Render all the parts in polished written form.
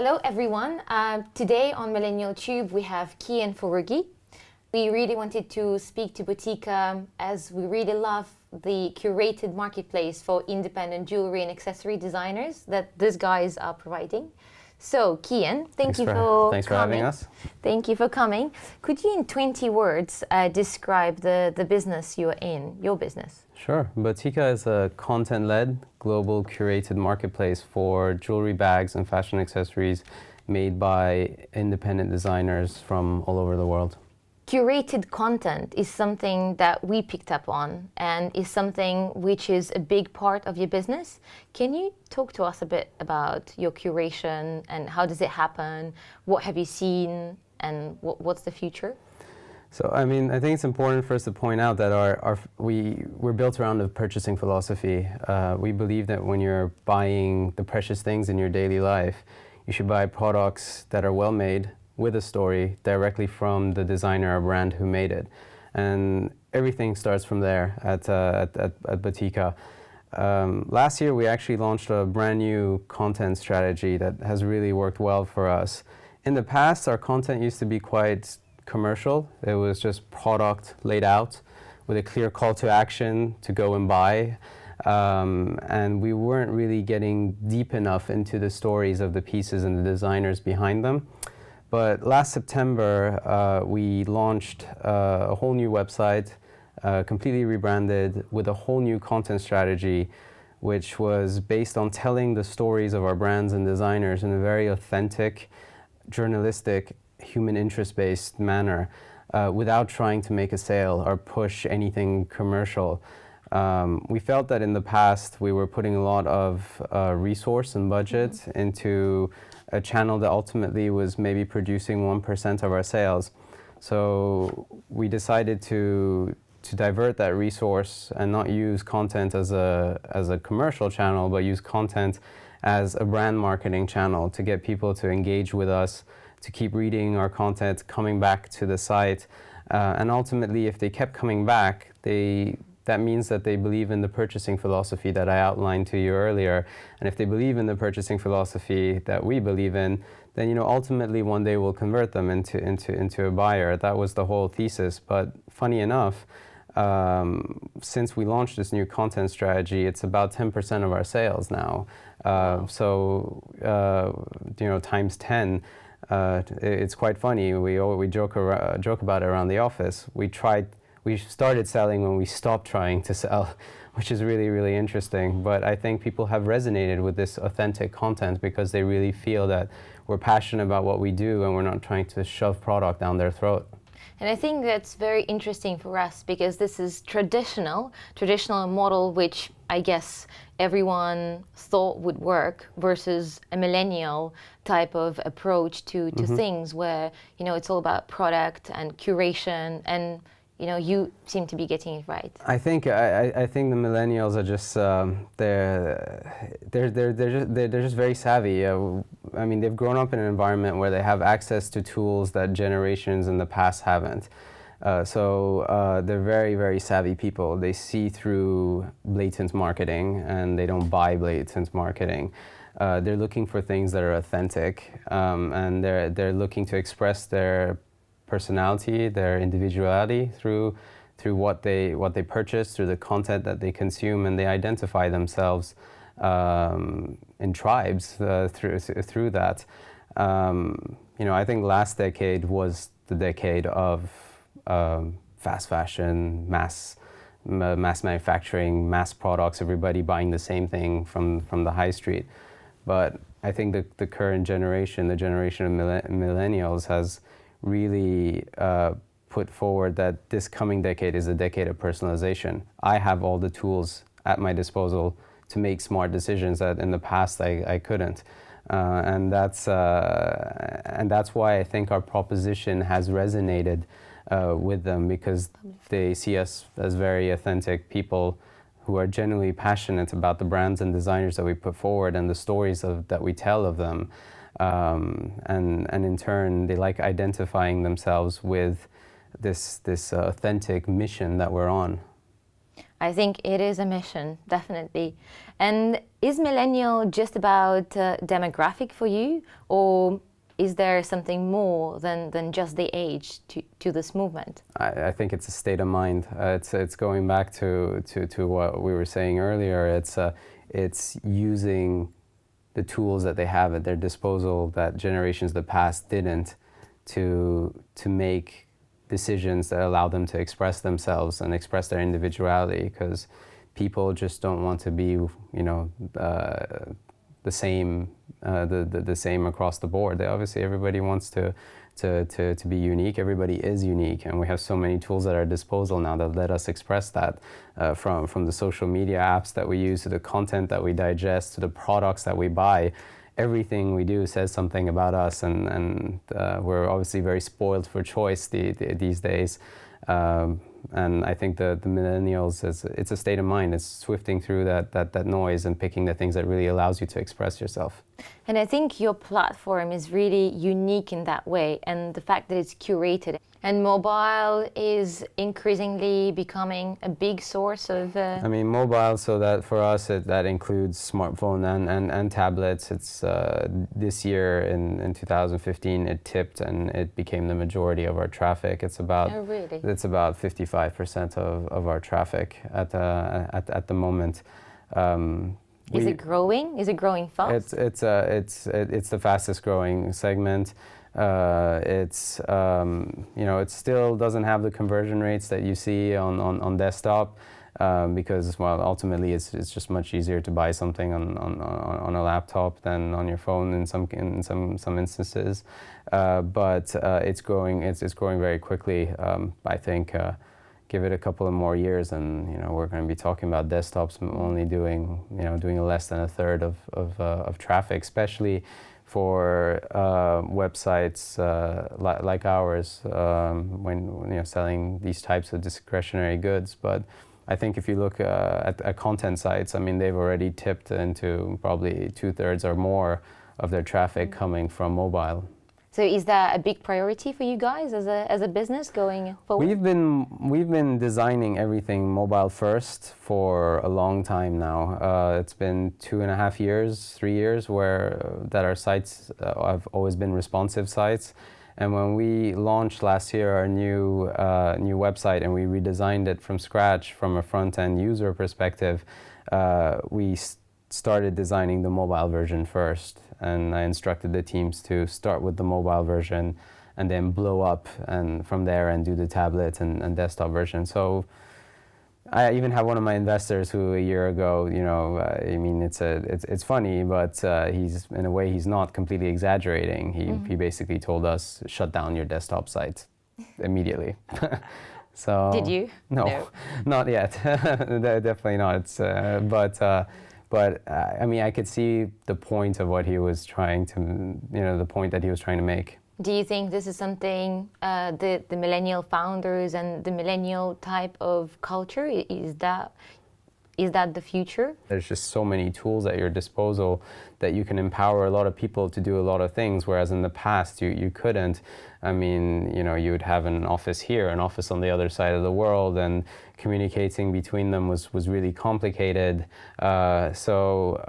Hello everyone. Today on Millennial Tube we have Kian Furugi. We really wanted to speak to Boticca as we really love the curated marketplace for independent jewelry and accessory designers that these guys are providing. So Kian, thanks for having us. Thank you for coming. Could you in 20 words describe the business you're in, your business? Sure. Boticca is a content-led, global curated marketplace for jewelry, bags, and fashion accessories made by independent designers from all over the world. Curated content is something that we picked up on and is something which is a big part of your business. Can you talk to us a bit about your curation and how does it happen? What have you seen and what's the future? So, I think it's important for us to point out that we're built around a purchasing philosophy. We believe that when you're buying the precious things in your daily life, you should buy products that are well made, with a story directly from the designer or brand who made it. And everything starts from there at Boticca. Last year we actually launched a brand new content strategy that has really worked well for us. In the past our content used to be quite commercial. It was just product laid out with a clear call to action to go and buy. And we weren't really getting deep enough into the stories of the pieces and the designers behind them. But last September, we launched a whole new website, completely rebranded with a whole new content strategy, which was based on telling the stories of our brands and designers in a very authentic, journalistic, human interest-based manner, without trying to make a sale or push anything commercial. We felt that in the past we were putting a lot of resource and budget into a channel that ultimately was maybe producing 1% of our sales. So we decided to divert that resource and not use content as a commercial channel, but use content as a brand marketing channel to get people to engage with us, to keep reading our content, coming back to the site. And ultimately, if they kept coming back, that means that they believe in the purchasing philosophy that I outlined to you earlier. And if they believe in the purchasing philosophy that we believe in, then ultimately one day we'll convert them into a buyer. That was the whole thesis. But funny enough, since we launched this new content strategy, it's about 10% of our sales now. So times 10. It's quite funny. We joke about it around the office. We started selling when we stopped trying to sell, which is really, really interesting. But I think people have resonated with this authentic content because they really feel that we're passionate about what we do and we're not trying to shove product down their throat. And I think that's very interesting for us because this is traditional model which I guess everyone thought would work versus a millennial type of approach to things where, it's all about product and curation and you seem to be getting it right. I think the millennials are just they're just very savvy. They've grown up in an environment where they have access to tools that generations in the past haven't. So they're very, very savvy people. They see through blatant marketing and they don't buy blatant marketing. They're looking for things that are authentic, and they're looking to express their personality, their individuality through what they purchase, through the content that they consume, and they identify themselves in tribes through that. I think last decade was the decade of fast fashion, mass manufacturing, mass products, everybody buying the same thing from the high street. But I think the current generation, the generation of millennials, has really put forward that this coming decade is a decade of personalization. I have all the tools at my disposal to make smart decisions that in the past I couldn't. And that's why I think our proposition has resonated with them, because they see us as very authentic people who are genuinely passionate about the brands and designers that we put forward and the stories that we tell of them. And in turn, they like identifying themselves with this authentic mission that we're on. I think it is a mission, definitely. And is millennial just about demographic for you, or is there something more than just the age to this movement? I think it's a state of mind. It's going back to what we were saying earlier. It's using the tools that they have at their disposal that generations of the past didn't, to make decisions that allow them to express themselves and express their individuality, because people just don't want to be, the same, the same across the board. Everybody wants to be unique. Everybody is unique, and we have so many tools at our disposal now that let us express that, from the social media apps that we use, to the content that we digest, to the products that we buy. Everything we do says something about us, and we're obviously very spoiled for choice these days. And I think the millennials, it's a state of mind. It's swifting through that noise and picking the things that really allows you to express yourself. And I think your platform is really unique in that way, and the fact that it's curated. And mobile is increasingly becoming a big source of... I mean, mobile, so that for us, that includes smartphone and tablets. It's this year in 2015, it tipped and it became the majority of our traffic. It's about, Oh, really? It's about 55% of our traffic at the moment. Is it growing? Is it growing fast? It's the fastest growing segment. It still doesn't have the conversion rates that you see on desktop, because, well, ultimately it's just much easier to buy something on a laptop than on your phone in some instances. But it's growing very quickly. I think give it a couple of more years, and we're going to be talking about desktops only doing less than a third of traffic, especially for websites like ours, when selling these types of discretionary goods. But I think if you look at content sites, I mean, they've already tipped into probably 2/3 or more of their traffic coming from mobile. So is that a big priority for you guys as a business going forward? We've been designing everything mobile first for a long time now. It's been 2.5 years, 3 years that our sites have always been responsive sites. And when we launched last year our new website, and we redesigned it from scratch from a front-end user perspective, we started designing the mobile version first, and I instructed the teams to start with the mobile version and then blow up and from there and do the tablet and desktop version. So I even have one of my investors who a year ago, I mean, it's funny, but he's, in a way, he's not completely exaggerating. He basically told us, shut down your desktop site immediately. So did you? No, not yet. Definitely not. But I mean, I could see the point of what he was trying to, the point that he was trying to make. Do you think this is something the millennial founders and the millennial type of culture, is that the future? There's just so many tools at your disposal that you can empower a lot of people to do a lot of things, whereas in the past you couldn't. I mean, you would have an office here, an office on the other side of the world, and communicating between them was really complicated. So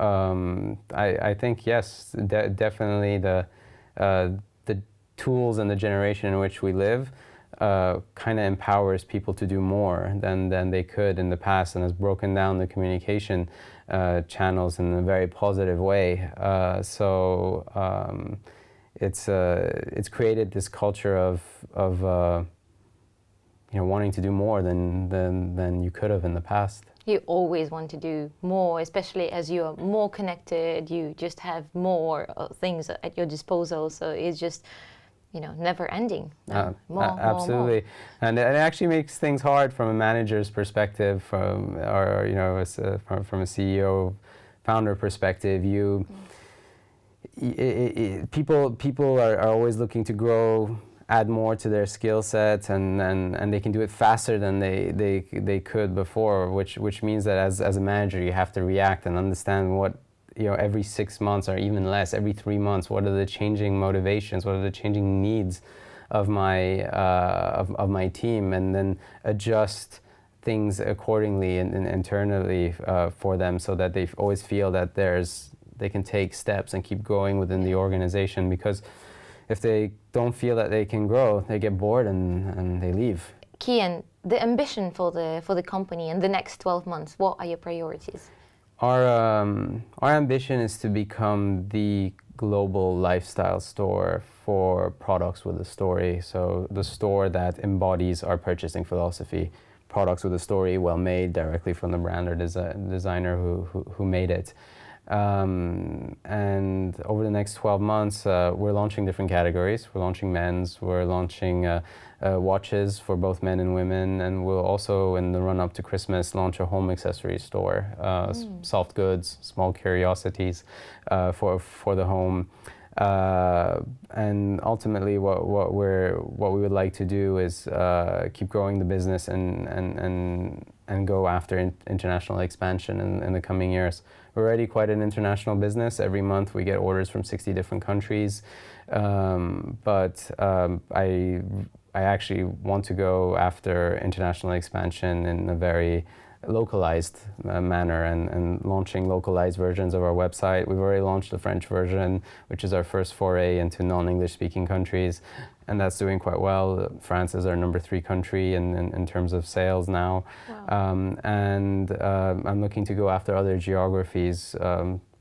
I think, yes, definitely the tools and the generation in which we live kind of empowers people to do more than they could in the past, and has broken down the communication channels in a very positive way. It's created this culture of wanting to do more than you could have in the past. You always want to do more, especially as you are more connected. You just have more things at your disposal, so it's just never ending. More, absolutely. more. And it actually makes things hard from a manager's perspective, from a CEO, founder perspective. People are always looking to grow, add more to their skill set, and they can do it faster than they could before, which means that as a manager you have to react and understand what, every 6 months or even less, every 3 months, what are the changing motivations, what are the changing needs of my team, and then adjust things accordingly and internally for them, so that they always feel that they can take steps and keep growing within the organization. Because if they don't feel that they can grow, they get bored and they leave. Kian, the ambition for the company in the next 12 months, what are your priorities? Our ambition is to become the global lifestyle store for products with a story. So the store that embodies our purchasing philosophy. Products with a story, well made, directly from the brand or designer who made it. And over the next 12 months, we're launching different categories. We're launching men's, we're launching watches for both men and women, and we'll also, in the run-up to Christmas, launch a home accessory store, soft goods, small curiosities for the home. And ultimately, what we would like to do is keep growing the business and go after international expansion in the coming years. We're already quite an international business. Every month we get orders from 60 different countries, but I actually want to go after international expansion in a very localized manner and launching localized versions of our website. We've already launched the French version, which is our first foray into non-English speaking countries, and that's doing quite well. France is our number 3 country in terms of sales now. Wow. I'm looking to go after other geographies,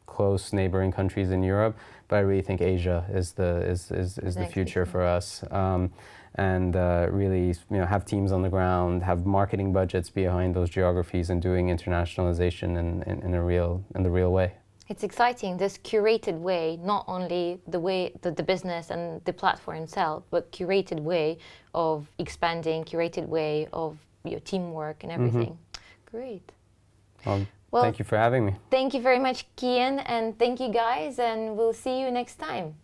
close neighboring countries in Europe, but I really think Asia is the future for us. And really, have teams on the ground, have marketing budgets behind those geographies, and doing internationalization in the real way. It's exciting, this curated way, not only the way that the business and the platform itself, but curated way of expanding, curated way of your teamwork and everything. Mm-hmm. Great. Well, thank you for having me. Thank you very much, Kian, and thank you guys, and we'll see you next time.